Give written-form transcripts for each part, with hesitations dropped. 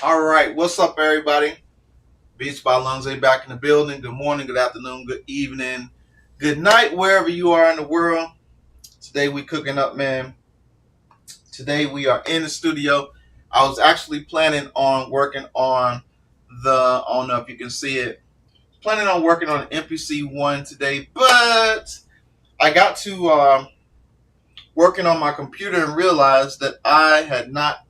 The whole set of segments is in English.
All right, what's up, everybody? Beats by Lunze back in the building. Good morning, good afternoon, good evening, good night, wherever you are in the world. Today we cooking up, man. Today we are in the studio. I was actually planning on working on I don't know if you can see it, planning on working on an MPC one today, but I got to working on my computer and realized that my I had not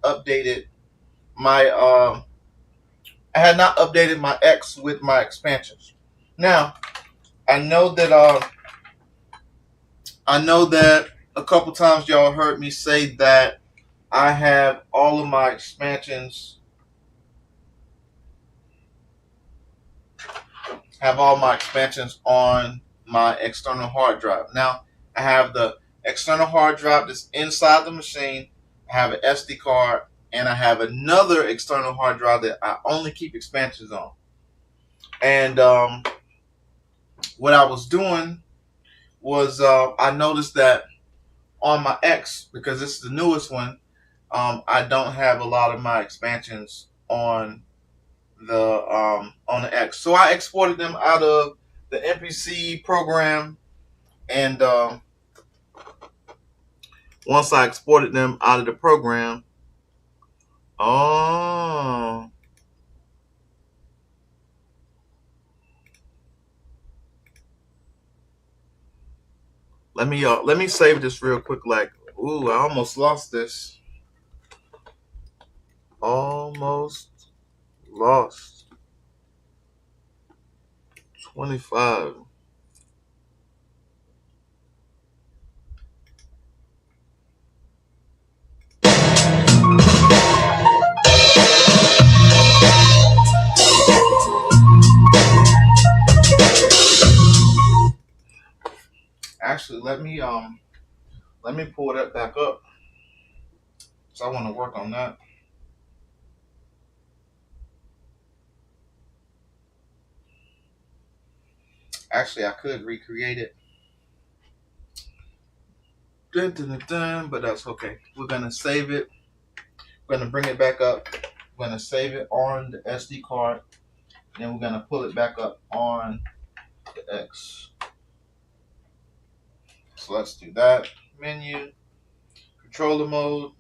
updated my X with my expansions. Now I know that a couple times y'all heard me say that I have all of my expansions on my external hard drive. Now I have the external hard drive that's inside the machine. I have an SD card, and I have another external hard drive that I only keep expansions on. And what I was doing was I noticed that on my X, because this is the newest one, I don't have a lot of my expansions on the X. So I exported them out of the MPC program, and once I exported them out of the program, oh, let me save this real quick. Like, ooh, I almost lost this. Almost lost 25. Actually, let me pull that back up. So I want to work on that. Actually, I could recreate it. Dun, dun, dun, dun, but that's okay. We're gonna save it. We're gonna bring it back up. We're gonna save it on the SD card. Then we're gonna pull it back up on the X. So let's do that. Menu, controller mode.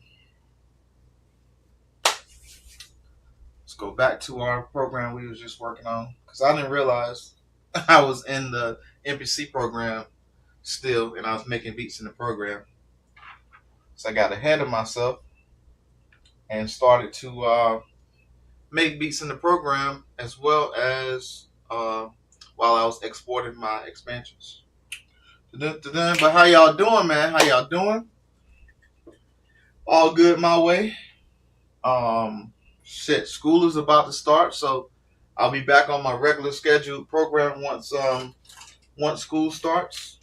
Let's go back to our program we was just working on, because I didn't realize I was in the MPC program still, and I was making beats in the program. So I got ahead of myself and started to make beats in the program, as well as while I was exporting my expansions. But how y'all doing, man? How y'all doing? All good my way. Shit, school is about to start, so I'll be back on my regular scheduled program once school starts.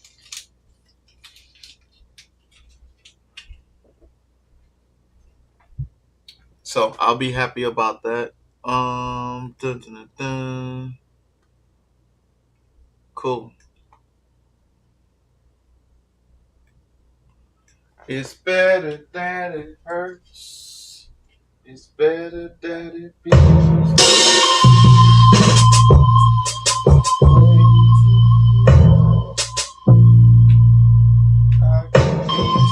So I'll be happy about that. Dun, dun, dun, dun. Cool. It's better that it hurts. It's better that it feels. I can keep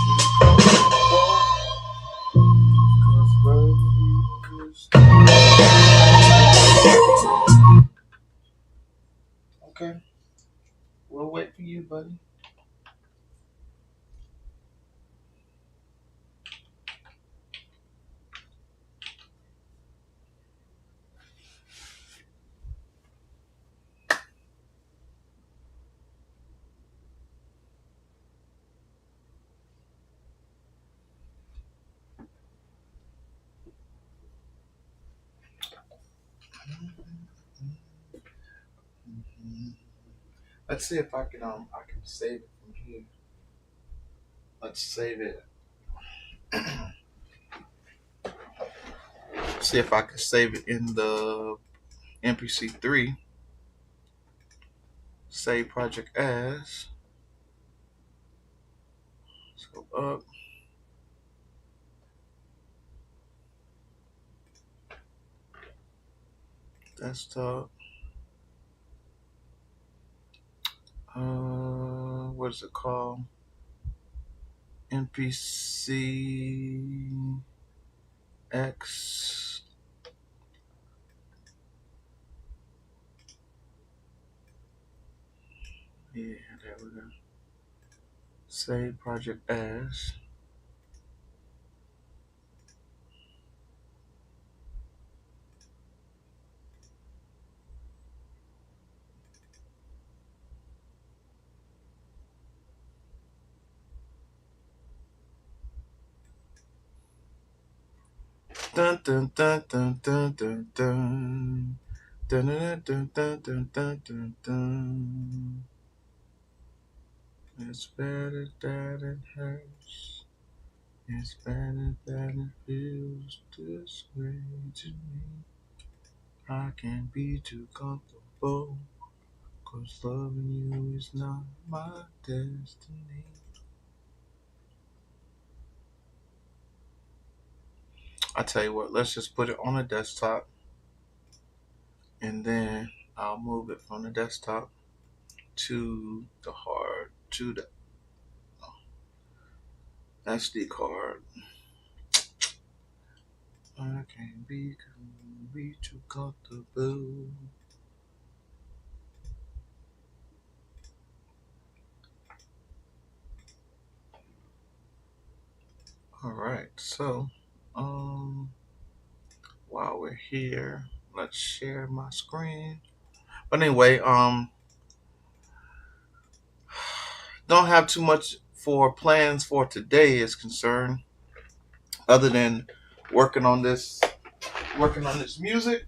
you okay. We'll wait for you, buddy. Let's see if I can save it from here. Let's save it. See if I can save it in the MPC3. Save project as. Let's go up. Desktop. What is it called? NPC X. Yeah, there we go. Save project as. Dun dun dun dun dun dun dun. Dun dun dun dun dun dun dun dun. It's better that it hurts. It's better that it feels this way to me. I can't be too comfortable, 'cause loving you is not my destiny. I tell you what, let's just put it on a desktop and then I'll move it from the desktop to the SD card. I can't be too comfortable. All right, so um, while we're here, let's share my screen. But anyway, don't have too much for plans for today is concerned, other than working on this, working on this music.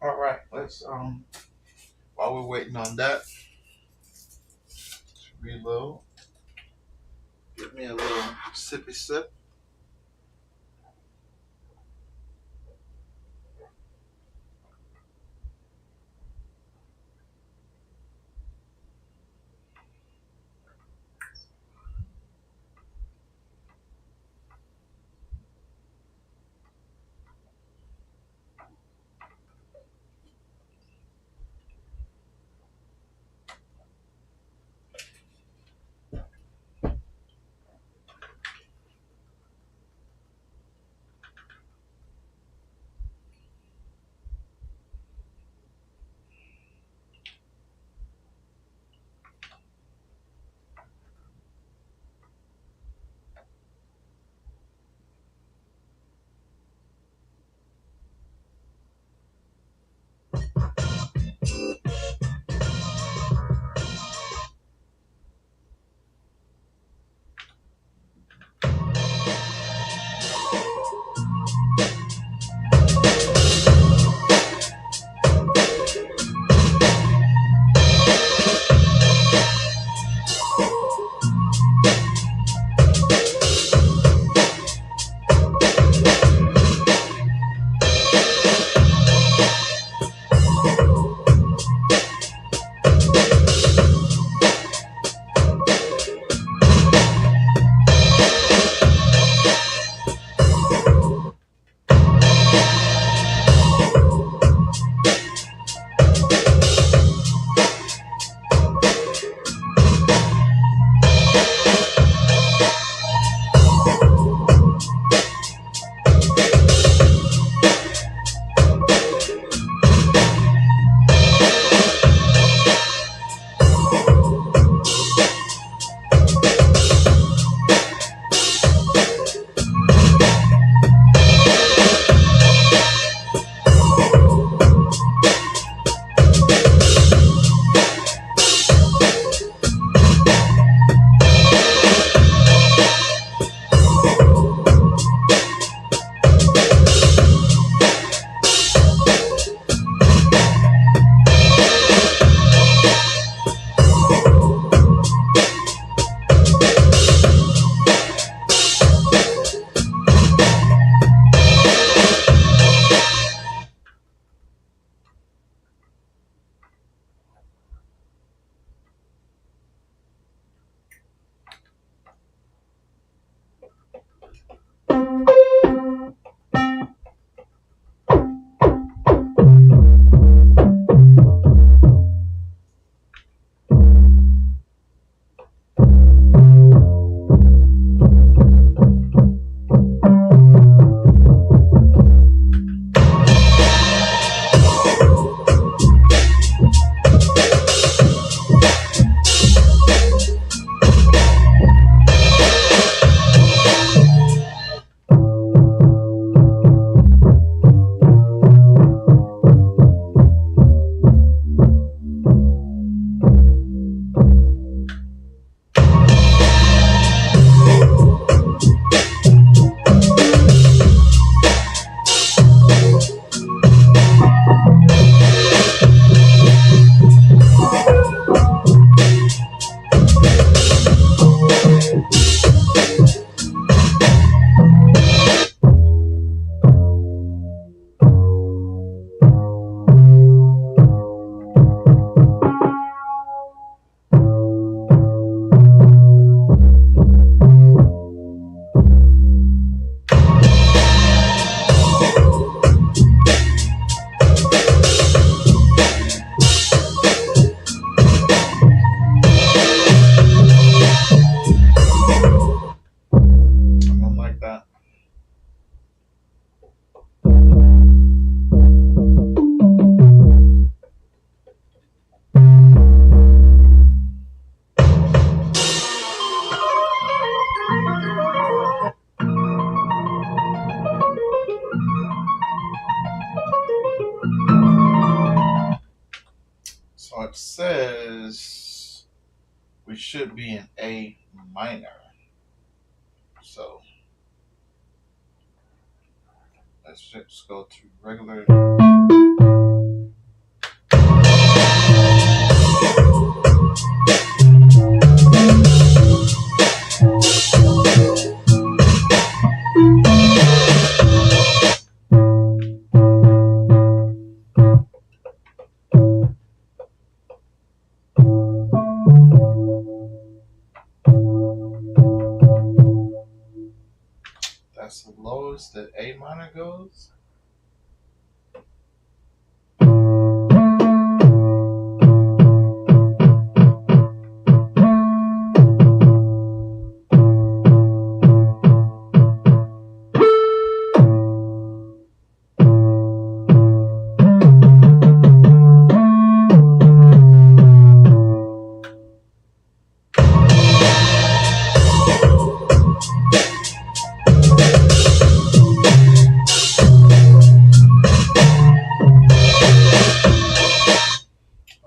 All right, let's while we're waiting on that, reload. Give me a little sippy sip. should be in A minor. So let's just go to regular. That's the lowest that A minor goes.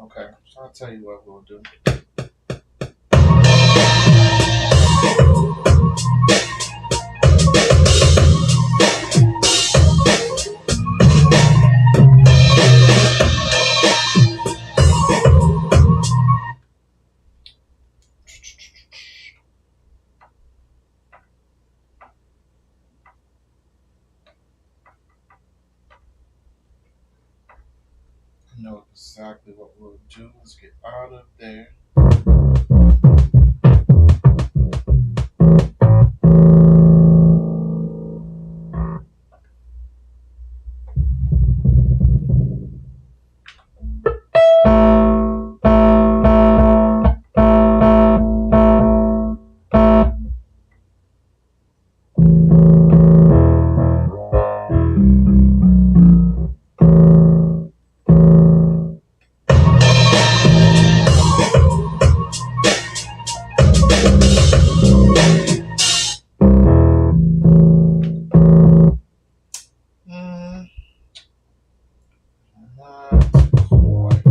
Okay, so I'll tell you what we'll do. I know exactly what we'll do. Let's get out of there. Mm, not quite.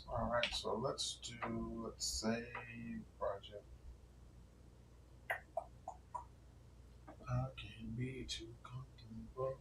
All right, so let's say project. I can't be too comfortable.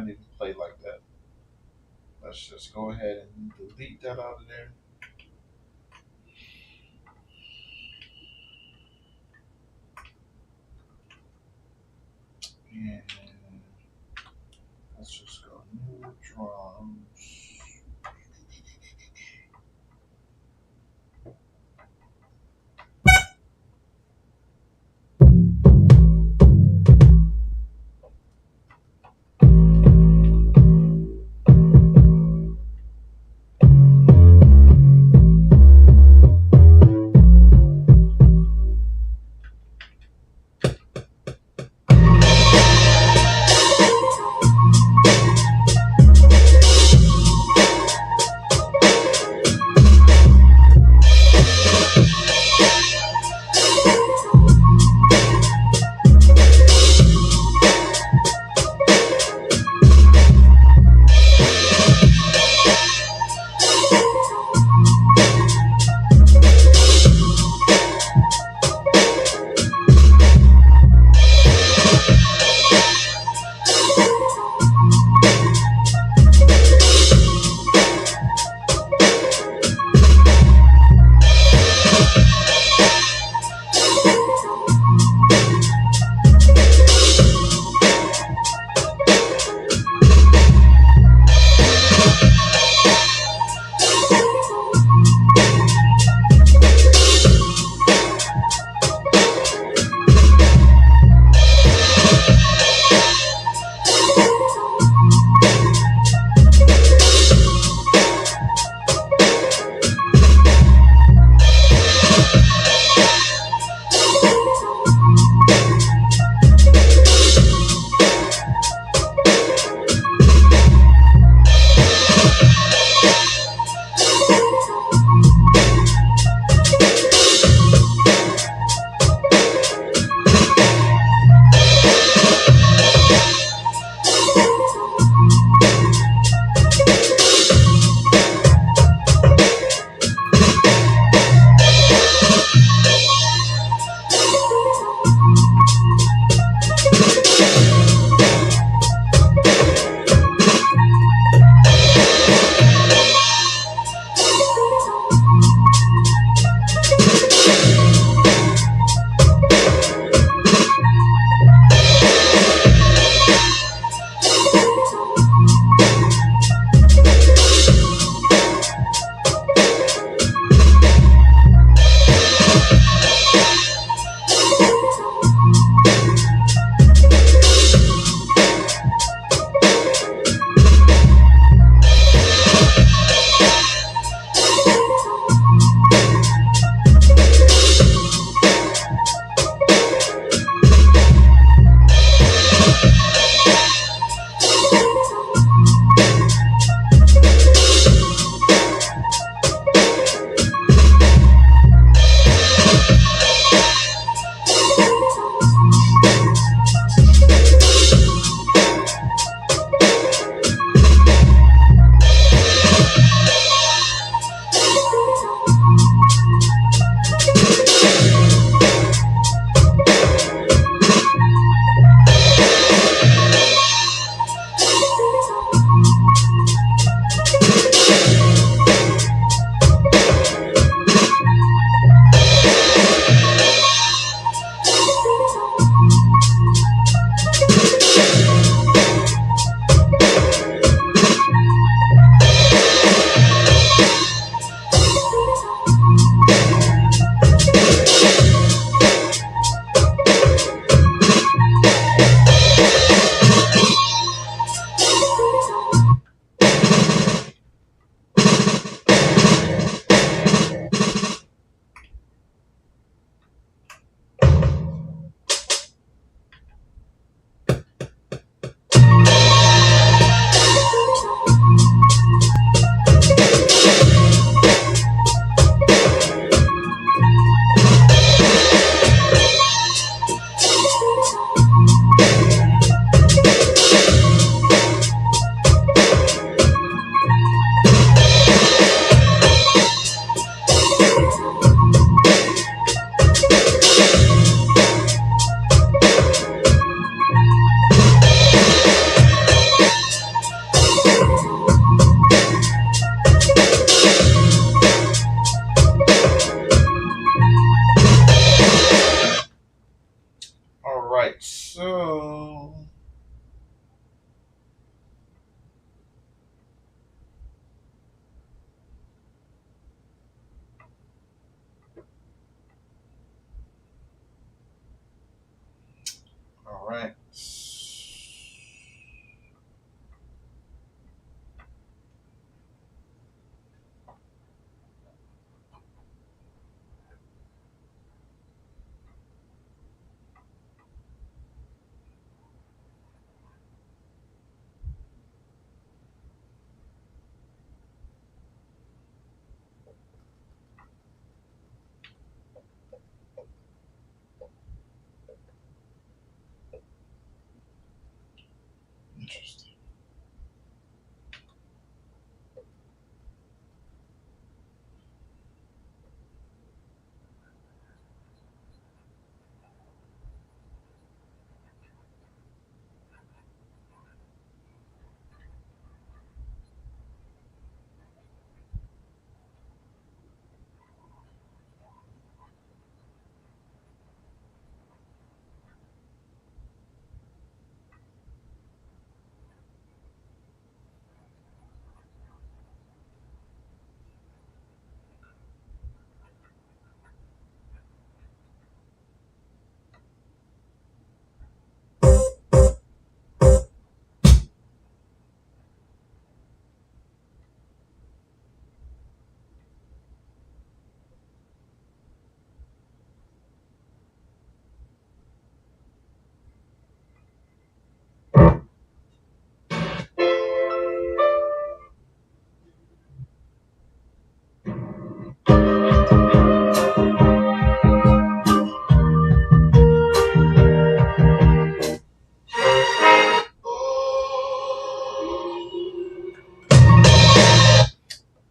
not even play like that. Let's just go ahead and delete that out of there. And let's just go new drums.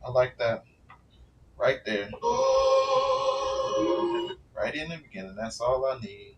I like that right there, right in the beginning. That's all I need.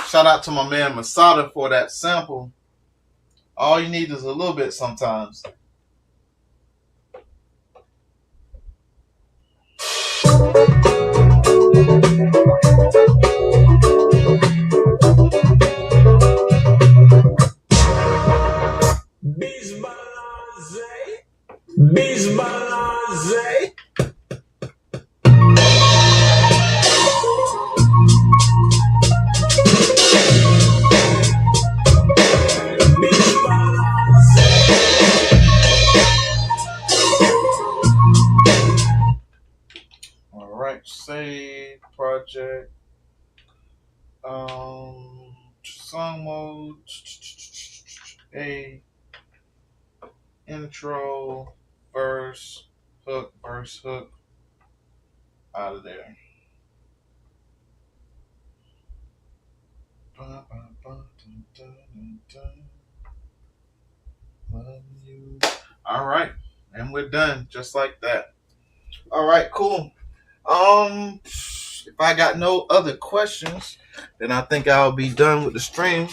Shout out to my man Masada for that sample. All you need is a little bit sometimes. Alright, save project. Song mode. A intro, verse, hook, out of there. All right, and we're done just like that. All right, cool. If I got no other questions, then I think I'll be done with the stream.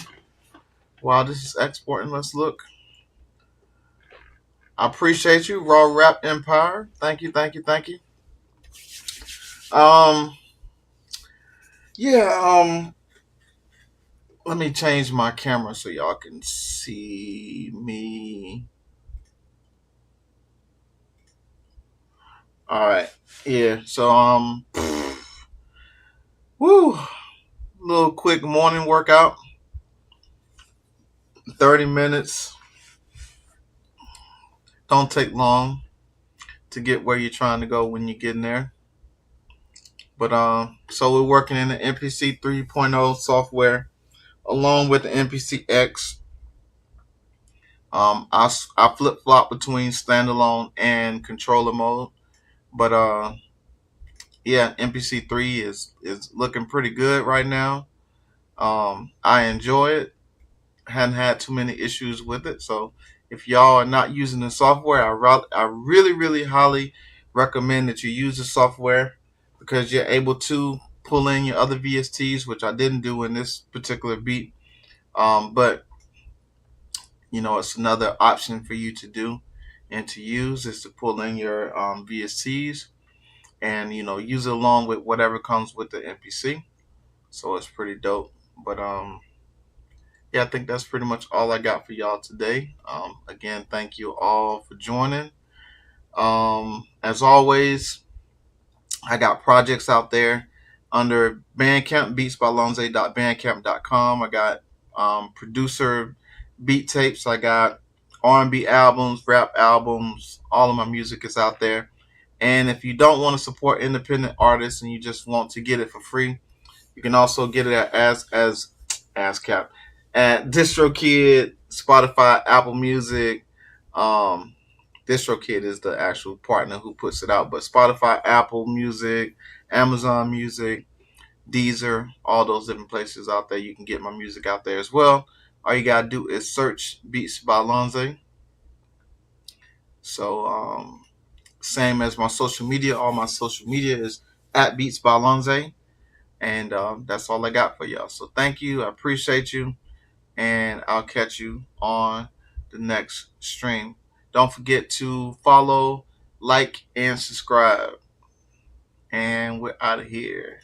While this is exporting, let's look. I appreciate you, Raw Rap Empire. Thank you. Yeah, let me change my camera so y'all can see me. All right. Yeah, so woo, little quick morning workout. 30 minutes. Don't take long to get where you're trying to go when you get in there. But so we're working in the MPC 3.0 software along with the MPC X. I flip flop between standalone and controller mode, but yeah, MPC 3 is looking pretty good right now. I enjoy it. Hadn't had too many issues with it, so if y'all are not using the software, I really highly recommend that you use the software, because you're able to pull in your other VSTs, which I didn't do in this particular beat. But it's another option for you to do and to use, is to pull in your VSTs and use it along with whatever comes with the MPC. So it's pretty dope. But yeah, I think that's pretty much all I got for y'all today. Again, thank you all for joining. As always, I got projects out there under Bandcamp, beatsbylonze.bandcamp.com. I got producer beat tapes. I got R&B albums, rap albums. All of my music is out there. And if you don't want to support independent artists and you just want to get it for free, you can also get it at ASCAP, at DistroKid, Spotify, Apple Music. DistroKid is the actual partner who puts it out, but Spotify, Apple Music, Amazon Music, Deezer, all those different places out there, you can get my music out there as well. All you gotta do is search Beats by Lonze. So same as my social media, all my social media is at Beats by Lonze, and that's all I got for y'all. So thank you, I appreciate you, and I'll catch you on the next stream. Don't forget to follow, like, and subscribe. And we're out of here.